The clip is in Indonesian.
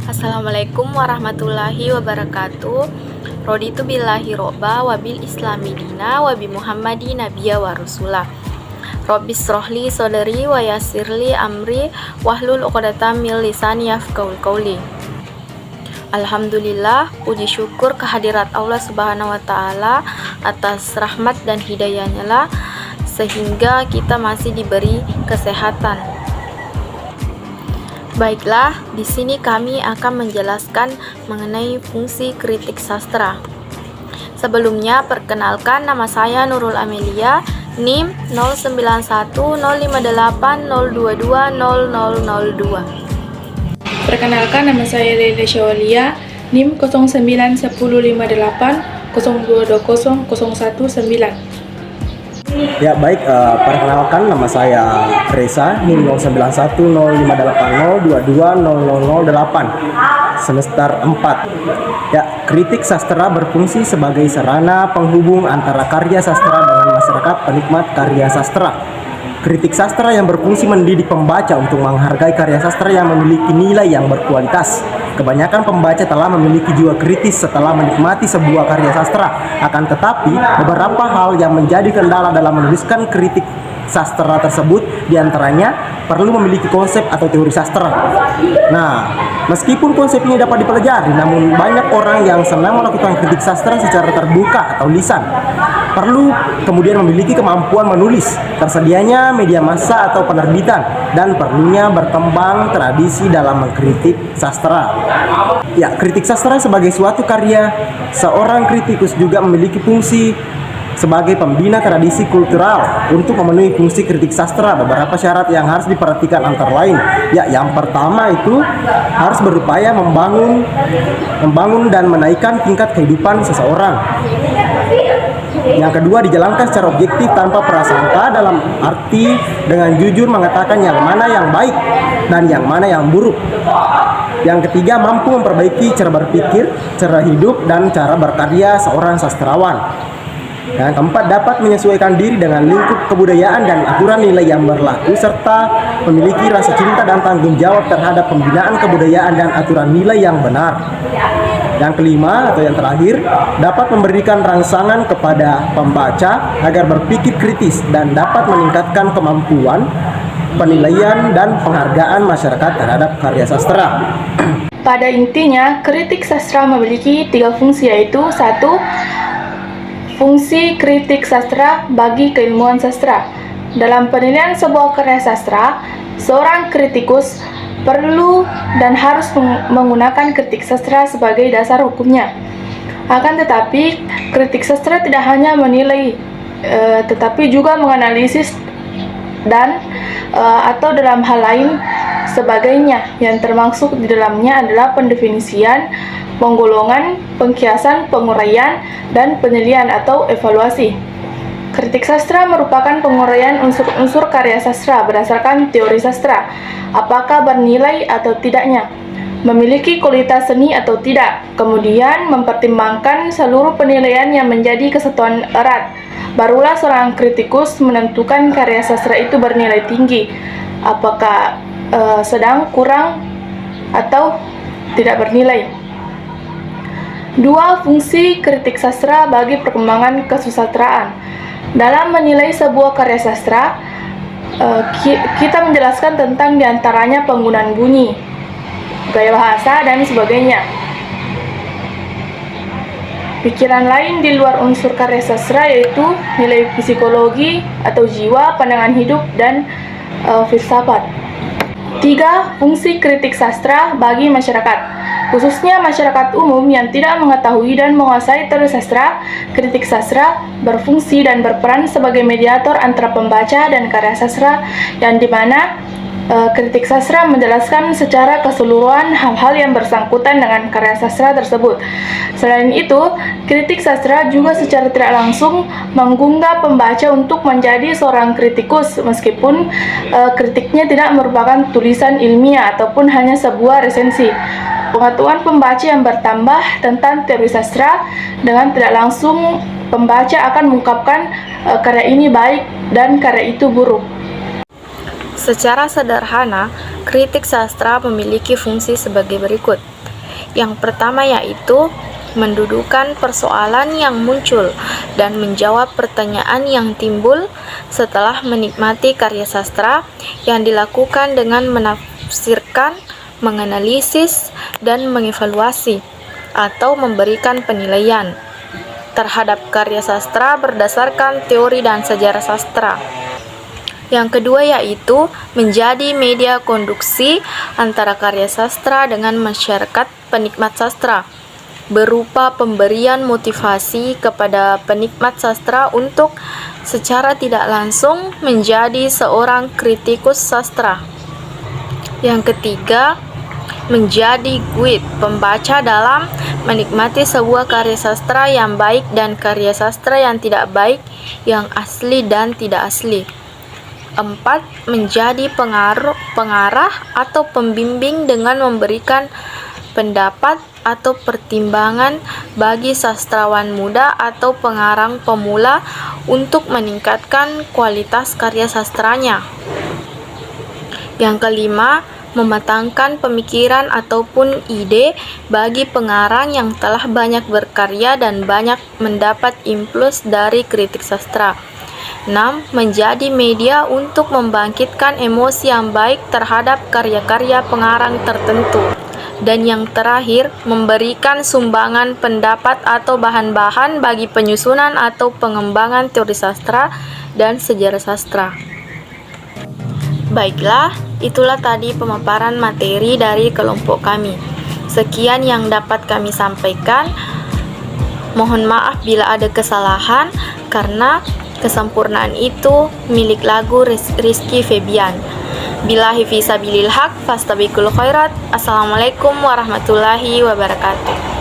Assalamualaikum warahmatullahi wabarakatuh. Raditu billahi robba wabil islami dina wabi muhammadi nabiyya wa rasulah. Rabbis rohli sodari wa yasirli amri wahlul uqdatam min lisani yafqahul qauli. Alhamdulillah, puji syukur kehadirat Allah Subhanahu wa taala atas rahmat dan hidayahnya lah sehingga kita masih diberi kesehatan. Baiklah, di sini kami akan menjelaskan mengenai fungsi kritik sastra. Sebelumnya, perkenalkan nama saya Nurul Amelia, NIM 09115802200002. Perkenalkan, nama saya Lele Syawalia, NIM 09105802200119. Ya baik, perkenalkan nama saya Reza, NIM 09105802200008 semester 4. Ya, kritik sastra berfungsi sebagai sarana penghubung antara karya sastra dengan masyarakat penikmat karya sastra. Kritik sastra yang berfungsi mendidik pembaca untuk menghargai karya sastra yang memiliki nilai yang berkualitas. Kebanyakan pembaca telah memiliki jiwa kritis setelah menikmati sebuah karya sastra. Akan tetapi, beberapa hal yang menjadi kendala dalam menuliskan kritik sastra tersebut diantaranya perlu memiliki konsep atau teori sastra. Nah, meskipun konsep ini dapat dipelajari, namun banyak orang yang senang melakukan kritik sastra secara terbuka atau lisan. Perlu kemudian memiliki kemampuan menulis, tersedianya media massa atau penerbitan, dan perlunya berkembang tradisi dalam mengkritik sastra. Ya, kritik sastra sebagai suatu karya, seorang kritikus juga memiliki fungsi sebagai pembina tradisi kultural. Untuk memenuhi fungsi kritik sastra, beberapa syarat yang harus diperhatikan antara lain. Ya, yang pertama itu harus berupaya membangun dan menaikkan tingkat kehidupan seseorang. Yang kedua, dijalankan secara objektif tanpa prasangka, dalam arti dengan jujur mengatakan yang mana yang baik dan yang mana yang buruk. Yang ketiga, mampu memperbaiki cara berpikir, cara hidup, dan cara berkarya seorang sastrawan. Yang keempat, dapat menyesuaikan diri dengan lingkup kebudayaan dan aturan nilai yang berlaku, serta memiliki rasa cinta dan tanggung jawab terhadap pembinaan kebudayaan dan aturan nilai yang benar. Yang kelima atau yang terakhir, dapat memberikan rangsangan kepada pembaca agar berpikir kritis dan dapat meningkatkan kemampuan penilaian dan penghargaan masyarakat terhadap karya sastra. Pada intinya, kritik sastra memiliki 3 fungsi, yaitu 1. Fungsi kritik sastra bagi keilmuan sastra. Dalam penilaian sebuah karya sastra, seorang kritikus perlu dan harus menggunakan kritik sastra sebagai dasar hukumnya. Akan tetapi, kritik sastra tidak hanya menilai, tetapi juga menganalisis dan atau dalam hal lain sebagainya, yang termasuk di dalamnya adalah pendefinisian, penggolongan, pengkiasan, penguraian, dan penilaian atau evaluasi. Kritik sastra merupakan penguraian unsur-unsur karya sastra berdasarkan teori sastra, apakah bernilai atau tidaknya, memiliki kualitas seni atau tidak, kemudian mempertimbangkan seluruh penilaian yang menjadi kesatuan erat. Barulah seorang kritikus menentukan karya sastra itu bernilai tinggi, apakah sedang, kurang, atau tidak bernilai. 2. Fungsi kritik sastra bagi perkembangan kesusastraan. Dalam menilai sebuah karya sastra, kita menjelaskan tentang diantaranya penggunaan bunyi, gaya bahasa, dan sebagainya. Pikiran lain di luar unsur karya sastra yaitu nilai psikologi atau jiwa, pandangan hidup, dan filsafat. 3. Fungsi kritik sastra bagi masyarakat. Khususnya masyarakat umum yang tidak mengetahui dan menguasai teori sastra, kritik sastra berfungsi dan berperan sebagai mediator antara pembaca dan karya sastra, yang dimana kritik sastra menjelaskan secara keseluruhan hal-hal yang bersangkutan dengan karya sastra tersebut. Selain itu, kritik sastra juga secara tidak langsung menggugah pembaca untuk menjadi seorang kritikus, meskipun kritiknya tidak merupakan tulisan ilmiah ataupun hanya sebuah resensi. Pengetahuan pembaca yang bertambah tentang teori sastra, dengan tidak langsung pembaca akan mengungkapkan karya ini baik dan karya itu buruk. Secara sederhana, kritik sastra memiliki fungsi sebagai berikut. Yang pertama yaitu mendudukan persoalan yang muncul dan menjawab pertanyaan yang timbul setelah menikmati karya sastra yang dilakukan dengan menafsirkan, menganalisis, dan mengevaluasi atau memberikan penilaian terhadap karya sastra berdasarkan teori dan sejarah sastra. Yang kedua yaitu menjadi media konduksi antara karya sastra dengan masyarakat penikmat sastra, berupa pemberian motivasi kepada penikmat sastra untuk secara tidak langsung menjadi seorang kritikus sastra. Yang ketiga, menjadi guide pembaca dalam menikmati sebuah karya sastra yang baik dan karya sastra yang tidak baik, yang asli dan tidak asli. 4. Menjadi pengarah atau pembimbing dengan memberikan pendapat atau pertimbangan bagi sastrawan muda atau pengarang pemula untuk meningkatkan kualitas karya sastranya. Yang kelima, mematangkan pemikiran ataupun ide bagi pengarang yang telah banyak berkarya dan banyak mendapat impuls dari kritik sastra. 6. Menjadi media untuk membangkitkan emosi yang baik terhadap karya-karya pengarang tertentu. Dan yang terakhir, memberikan sumbangan pendapat atau bahan-bahan bagi penyusunan atau pengembangan teori sastra dan sejarah sastra. Baiklah, itulah tadi pemaparan materi dari kelompok kami. Sekian yang dapat kami sampaikan. Mohon maaf bila ada kesalahan, karena kesempurnaan itu milik lagu Rizky Febian. Billahi fisabilil haq, fastabiqul khairat. Assalamualaikum warahmatullahi wabarakatuh.